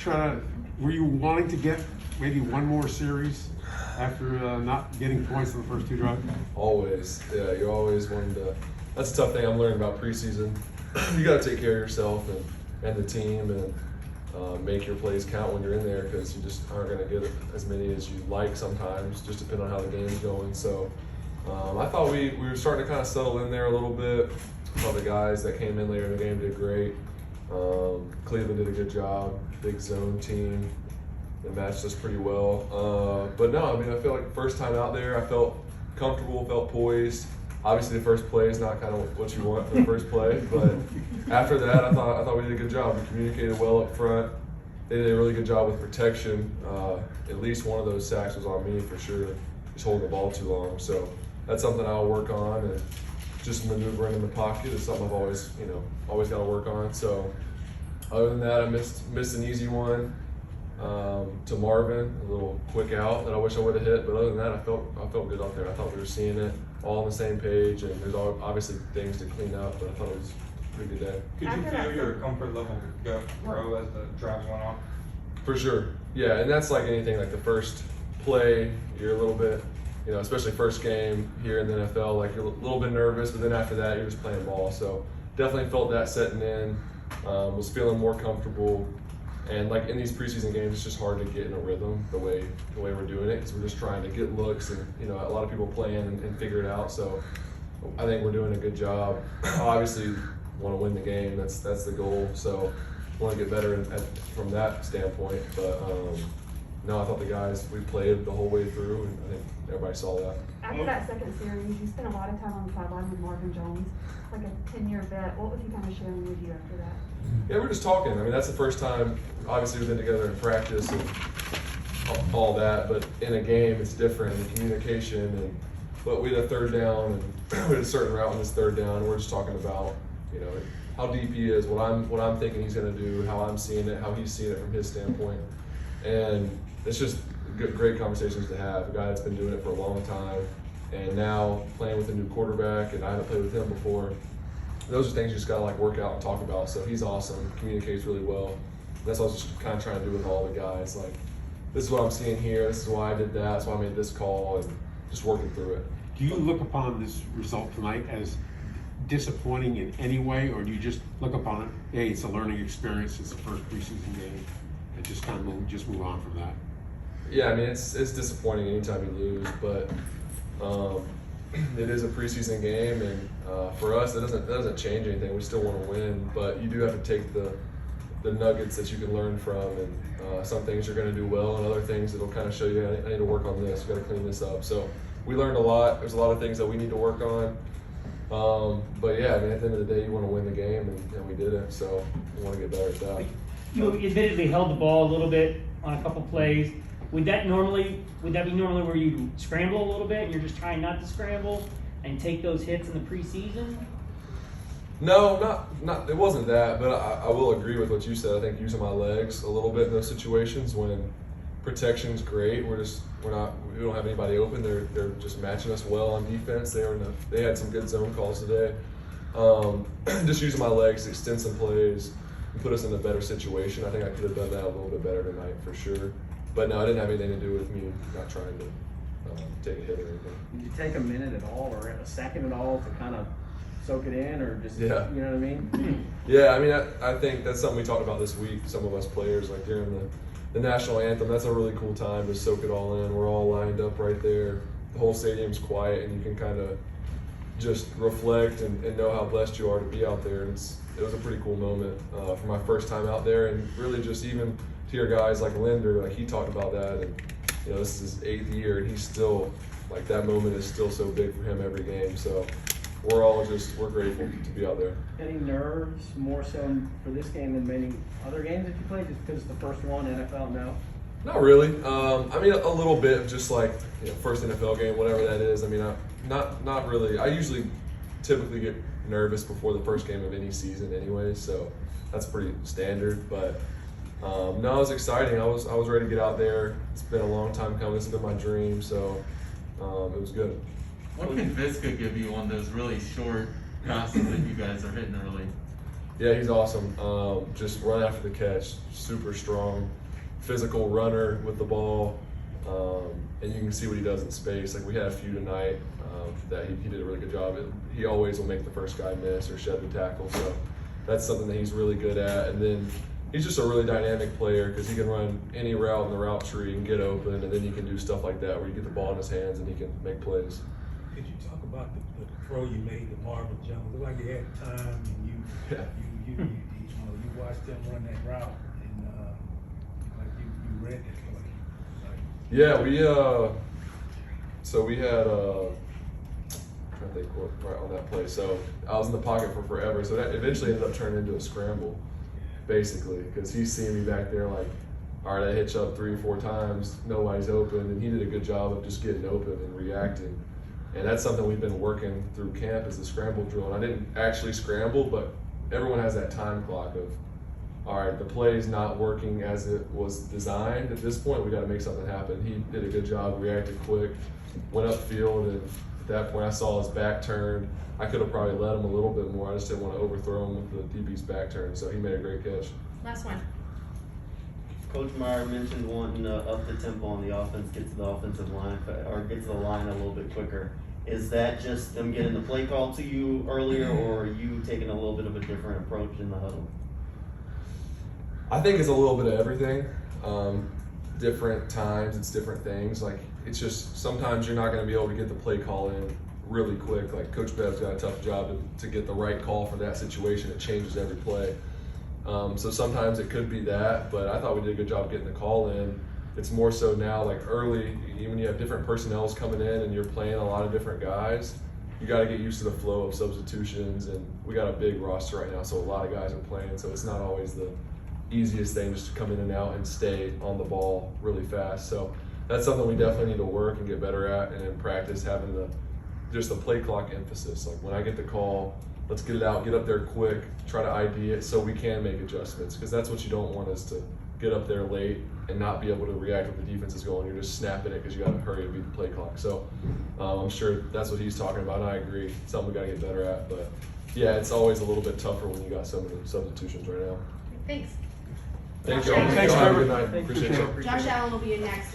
were you wanting to get maybe one more series after not getting points in the first two drives? Always, yeah, you're always wanting to. That's a tough thing I'm learning about preseason. You got to take care of yourself and the team and make your plays count when you're in there, because you just aren't going to get as many as you like sometimes, just depending on how the game's going. So I thought we were starting to kind of settle in there a little bit. I thought the guys that came in later in the game did great. Cleveland did a good job, big zone team. They matched us pretty well. But no, I mean, I feel like first time out there, I felt comfortable, felt poised. Obviously, the first play is not kind of what you want for the first play, but after that, I thought we did a good job. We communicated well up front. They did a really good job with protection. At least one of those sacks was on me for sure, just holding the ball too long. So that's something I'll work on, and just maneuvering in the pocket is something I've always got to work on. So other than that, I missed an easy one to Marvin, a little quick out that I wish I would have hit. But other than that, I felt good out there. I thought we were seeing it all on the same page, and there's obviously things to clean up, but I thought it was a pretty good day. Could you feel your comfort level grow as the drives went on? For sure, yeah, and that's like anything. Like the first play, you're a little bit, especially first game here in the NFL, like you're a little bit nervous, but then after that, you're just playing ball. So definitely felt that setting in. Was feeling more comfortable. And like in these preseason games, it's just hard to get in a rhythm the way we're doing it, because we're just trying to get looks and a lot of people playing and figure it out. So I think we're doing a good job. Obviously, want to win the game. That's the goal. So want to get better from that standpoint. But no, I thought the guys, we played the whole way through, and I think everybody saw that. After that second series, you spent a lot of time on the sideline with Marvin Jones, like a 10-year vet. What was he kind of sharing with you after that? Yeah, we're just talking. I mean, that's the first time, obviously, we've been together in practice and all that, but in a game, it's different, the communication. But we had a third down, and we had a certain route on this third down, and we're just talking about, how deep he is, what I'm thinking he's going to do, how I'm seeing it, how he's seeing it from his standpoint. And it's just great conversations to have. A guy that's been doing it for a long time, and now playing with a new quarterback, and I haven't played with him before. Those are things you just gotta work out and talk about. So he's awesome, communicates really well. That's what I was just kind of trying to do with all the guys. Like, this is what I'm seeing here. This is why I did that. That's why I made this call, and just working through it. Do you look upon this result tonight as disappointing in any way, or do you just look upon it, hey, it's a learning experience, it's the first preseason game, and just kind of move on from that? Yeah, I mean, it's disappointing anytime you lose, but it is a preseason game, and for us, that doesn't change anything. We still want to win, but you do have to take the nuggets that you can learn from, and some things you're going to do well, and other things that'll kind of show you, I need to work on this, got to clean this up. So we learned a lot. There's a lot of things that we need to work on. But yeah, I mean, at the end of the day, you want to win the game, and we did it. So we want to get better at that. You admittedly held the ball a little bit on a couple plays. Would that be normally where you scramble a little bit and you're just trying not to scramble and take those hits in the preseason? No, not. It wasn't that, but I will agree with what you said. I think using my legs a little bit in those situations when protection's great. We don't have anybody open. They're just matching us well on defense. They had some good zone calls today. Just using my legs to extend some plays and put us in a better situation. I think I could have done that a little bit better tonight for sure. But no, it didn't have anything to do with me not trying to take a hit or anything. Did you take a minute at all or a second at all to kind of soak it in, or just, yeah. You know what I mean? Yeah, I mean, I think that's something we talked about this week, some of us players, like during the national anthem. That's a really cool time to soak it all in. We're all lined up right there. The whole stadium's quiet, and you can kind of just reflect and know how blessed you are to be out there. And it was a pretty cool moment for my first time out there, and really just even to hear guys like Linder, like he talked about that, and this is his 8th year, and he's still, like, that moment is still so big for him every game. So we're grateful to be out there. Any nerves more so for this game than many other games that you played, just because it's the first one, NFL, no? Not really. I mean, a little bit of just like, first NFL game, whatever that is. I mean, not really. I usually typically get nervous before the first game of any season anyway, so that's pretty standard. But no, it was exciting. I was ready to get out there. It's been a long time coming. This has been my dream, so it was good. What can Visca give you on those really short passes that you guys are hitting early? Yeah, he's awesome. Just run after the catch, super strong, physical runner with the ball, and you can see what he does in space. Like we had a few tonight that he did a really good job. He always will make the first guy miss or shed the tackle, so that's something that he's really good at. And then he's just a really dynamic player because he can run any route in the route tree and get open, and then he can do stuff like that where you get the ball in his hands and he can make plays. Could you talk about the throw you made to Marvin Jones? Looked like you had time and you watched him run that route and like you read that play. Like, Yeah, we had I'm trying to think what right on that play. So I was in the pocket for forever. So that eventually ended up turning into a scramble, basically, because he's seeing me back there like, all right, I hitch up 3 or 4 times, nobody's open, and he did a good job of just getting open and reacting. And that's something we've been working through camp is the scramble drill. And I didn't actually scramble, but everyone has that time clock of, all right, the play is not working as it was designed. At this point, we got to make something happen. He did a good job, reacted quick, went upfield, and at that point I saw his back turned. I could have probably led him a little bit more. I just didn't want to overthrow him with the DB's back turn, so he made a great catch. Last one. Coach Meyer mentioned wanting to up the tempo on the offense, get to the offensive line, or get to the line a little bit quicker. Is that just them getting the play call to you earlier, or are you taking a little bit of a different approach in the huddle? I think it's a little bit of everything. Different times, it's different things. Like it's just sometimes you're not going to be able to get the play call in really quick. Like Coach Bev's got a tough job to get the right call for that situation. It changes every play. So sometimes it could be that, but I thought we did a good job getting the call in. It's more so now, like early, when you have different personnels coming in and you're playing a lot of different guys, you got to get used to the flow of substitutions. And we got a big roster right now, so a lot of guys are playing. So it's not always the easiest thing just to come in and out and stay on the ball really fast. So that's something we definitely need to work and get better at, and in practice having the play clock emphasis. Like when I get the call, let's get it out, get up there quick, try to ID it so we can make adjustments, because that's what you don't want is to get up there late and not be able to react what the defense is going. You're just snapping it because you got to hurry and beat the play clock. So I'm sure that's what he's talking about, and I agree. It's something we got to get better at. But yeah, it's always a little bit tougher when you got some of the substitutions right now. Thanks. Thanks, Josh y'all. Allen. Thanks, Have a Trevor. good night. Appreciate y'all. Josh Allen will be in next.